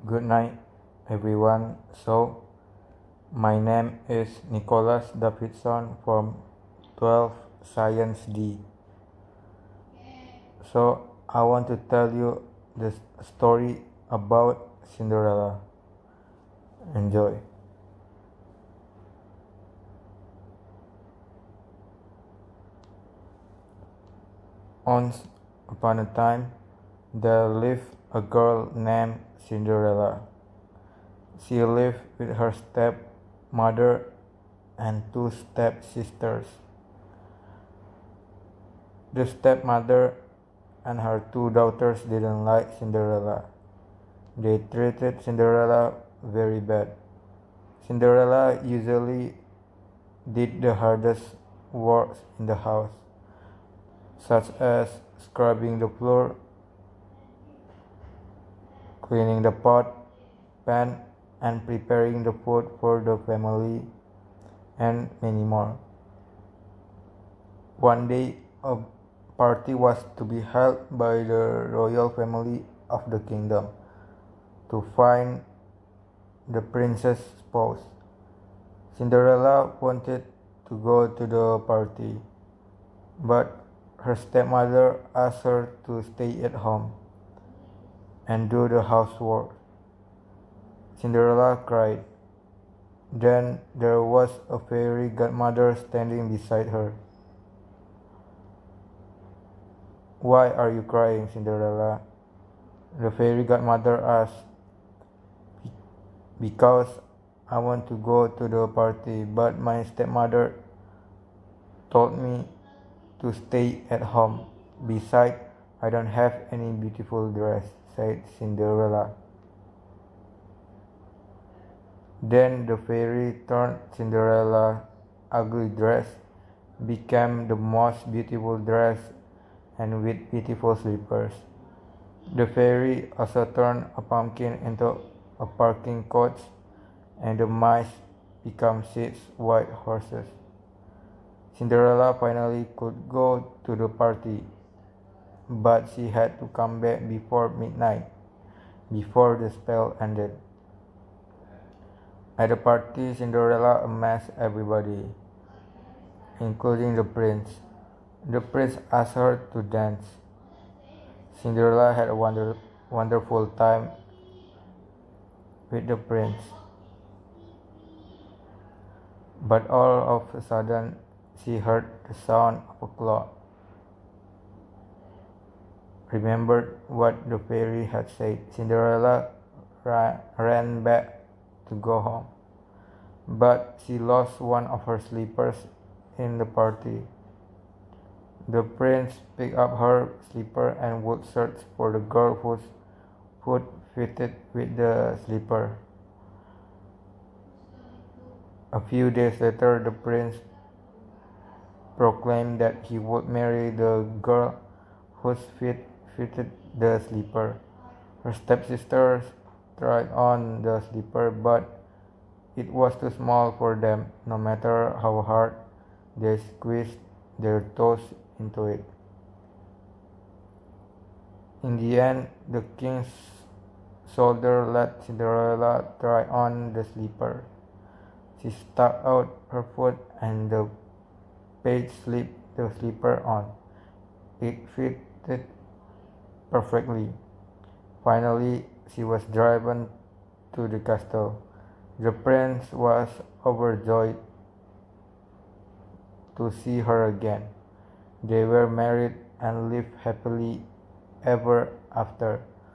Good night, everyone. My name is Nicholas Davidson from 12 Science D. I want to tell you the story about Cinderella. Enjoy. Once upon a time, there lived a girl named Cinderella. She lived with her stepmother and two stepsisters. The stepmother and her two daughters didn't like Cinderella. They treated Cinderella very bad. Cinderella usually did the hardest work in the house, such as scrubbing the floor, cleaning the pot, pan, and preparing the food for the family, and many more. One day, a party was to be held by the royal family of the kingdom to find the princess' spouse. Cinderella wanted to go to the party, but her stepmother asked her to stay at home and do the housework. Cinderella cried. Then there was a fairy godmother standing beside her. "Why are you crying, Cinderella?" the fairy godmother asked. "Because I want to go to the party, but my stepmother told me to stay at home. Besides, I don't have any beautiful dress," said Cinderella. Then the fairy turned Cinderella's ugly dress, became the most beautiful dress, and with beautiful slippers. The fairy also turned a pumpkin into a parking coach, and the mice became 6 white horses. Cinderella finally could go to the party, but she had to come back before midnight, before the spell ended. At the party, Cinderella amazed everybody, including the prince. The prince asked her to dance. Cinderella had a wonderful time with the prince. But all of a sudden, she heard the sound of a clock. Remembered what the fairy had said. Cinderella ran back to go home, but she lost one of her slippers in the party. The prince picked up her slipper and would search for the girl whose foot fitted with the slipper. A few days later, the prince proclaimed that he would marry the girl whose feet fitted the slipper. Her stepsisters tried on the slipper, but it was too small for them, no matter how hard they squeezed their toes into it. In the end, the king's soldier let Cinderella try on the slipper. She stuck out her foot and the page slipped the slipper on. It fitted perfectly. Finally, she was driven to the castle. The prince was overjoyed to see her again. They were married and lived happily ever after.